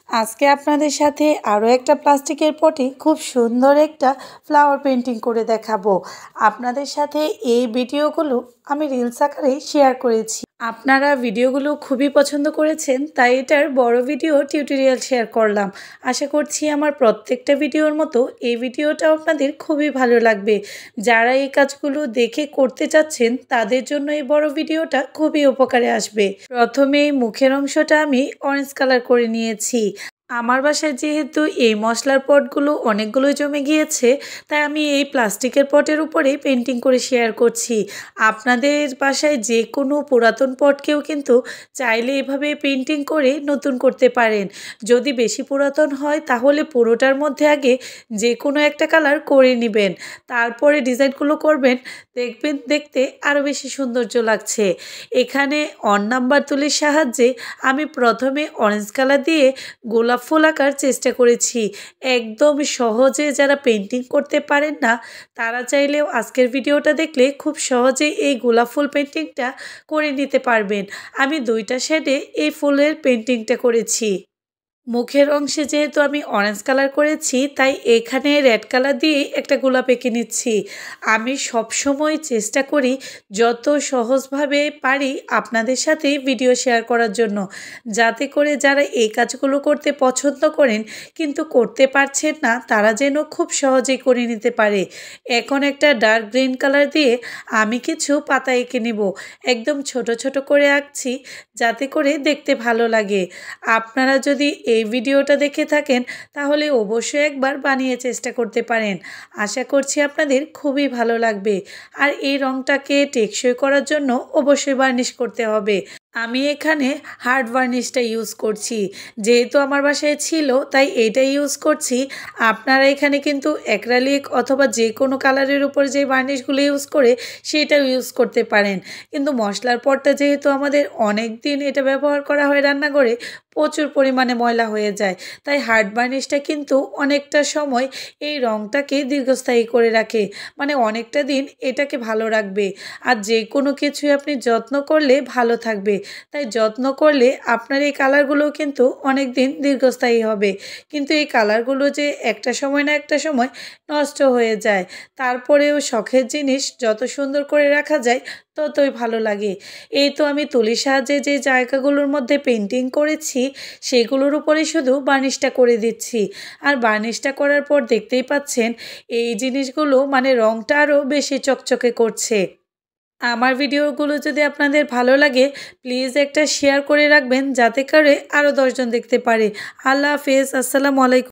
আজকে আপনাদের সাথে আরও একটা প্লাস্টিকের পটে খুব সুন্দর একটা ফ্লাওয়ার পেন্টিং করে দেখাবো। আপনাদের সাথে এই ভিডিওগুলো আমি রিলস আকারে শেয়ার করেছি। আপনারা ভিডিওগুলো খুবই পছন্দ করেছেন, তাই এটার বড় ভিডিও টিউটোরিয়াল শেয়ার করলাম। আশা করছি আমার প্রত্যেকটা ভিডিওর মতো এই ভিডিওটাও আপনাদের খুবই ভালো লাগবে। যারা এই কাজগুলো দেখে করতে চাচ্ছেন তাদের জন্য এই বড় ভিডিওটা খুবই উপকারে আসবে। প্রথমে মুখের অংশটা আমি অরেঞ্জ কালার করে নিয়েছি। আমার বাসায় যেহেতু এই মশলার পটগুলো অনেকগুলো জমে গিয়েছে, তাই আমি এই প্লাস্টিকের পটের উপরেই পেন্টিং করে শেয়ার করছি। আপনাদের বাসায় যে কোনো পুরাতন পটকেও কিন্তু চাইলে এভাবে পেন্টিং করে নতুন করতে পারেন। যদি বেশি পুরাতন হয় তাহলে পুরোটার মধ্যে আগে যে কোনো একটা কালার করে নেবেন, তারপরে ডিজাইনগুলো করবেন, দেখবেন দেখতে আরও বেশি সৌন্দর্য লাগছে। এখানে অন নাম্বার তুলির সাহায্যে আমি প্রথমে অরেঞ্জ কালার দিয়ে গোলাপ ফুল আঁকার চেষ্টা করেছি। একদম সহজে যারা পেন্টিং করতে পারেন না তারা চাইলেও আজকের ভিডিওটা দেখলে খুব সহজেই এই গোলাপ ফুল পেন্টিংটা করে নিতে পারবেন। আমি দুইটা শেডে এই ফুলের পেন্টিংটা করেছি। মুখের অংশে যেহেতু আমি অরেঞ্জ কালার করেছি, তাই এখানে রেড কালার দিয়ে একটা গোলাপ এঁকে নিচ্ছি। আমি সবসময় চেষ্টা করি যত সহজভাবে পারি আপনাদের সাথে ভিডিও শেয়ার করার জন্য, যাতে করে যারা এই কাজগুলো করতে পছন্দ করেন কিন্তু করতে পারছেন না তারা যেন খুব সহজেই করে নিতে পারে। এখন একটা ডার্ক গ্রিন কালার দিয়ে আমি কিছু পাতা এঁকে নেব। একদম ছোট ছোট করে আঁকছি যাতে করে দেখতে ভালো লাগে। আপনারা যদি এই ভিডিওটা দেখে থাকেন তাহলে অবশ্যই একবার বানিয়ে চেষ্টা করতে পারেন। আশা করছি আপনাদের খুবই ভালো লাগবে। আর এই রংটাকে টেকসই করার জন্য অবশ্যই বার্নিশ করতে হবে। আমি এখানে হার্ড ভার্নিশটা ইউজ করছি, যেহেতু আমার বাসায় ছিল তাই এইটা ইউজ করছি। আপনারা এখানে কিন্তু অ্যাক্রিলিক অথবা যে কোনো কালারের উপর যে ভার্নিশগুলো ইউজ করে সেটাও ইউজ করতে পারেন। কিন্তু মশলার পটটা যেহেতু আমাদের অনেক দিন এটা ব্যবহার করা হয় রান্নাঘরে, প্রচুর পরিমাণে ময়লা হয়ে যায়, তাই হার্ড ভার্নিশটা কিন্তু অনেকটা সময় এই রংটাকে দীর্ঘস্থায়ী করে রাখে, মানে অনেকটা দিন এটাকে ভালো রাখবে। আর যে কোনো কিছুই আপনি যত্ন করলে ভালো থাকবে, তাই যত্ন করলে আপনার এই কালারগুলো কিন্তু অনেক দিন দীর্ঘস্থায়ী হবে। কিন্তু এই কালারগুলো যে একটা সময় না একটা সময় নষ্ট হয়ে যায়, তারপরেও শখের জিনিস যত সুন্দর করে রাখা যায় ততই ভালো লাগে। এই তো আমি তুলির সাহায্যে যে জায়গাগুলোর মধ্যে পেন্টিং করেছি সেগুলোর উপরে শুধু বার্নিশটা করে দিচ্ছি। আর বার্নিশটা করার পর দেখতেই পাচ্ছেন এই জিনিসগুলো মানে রংটা আরও বেশি চকচকে করছে। আমার ভিডিওগুলো যদি আপনাদের ভালো লাগে প্লিজ একটা শেয়ার করে রাখবেন যাতে করে আরও 10 জন দেখতে পারে। আল্লাহ হাফেজ, আসসালামু আলাইকুম।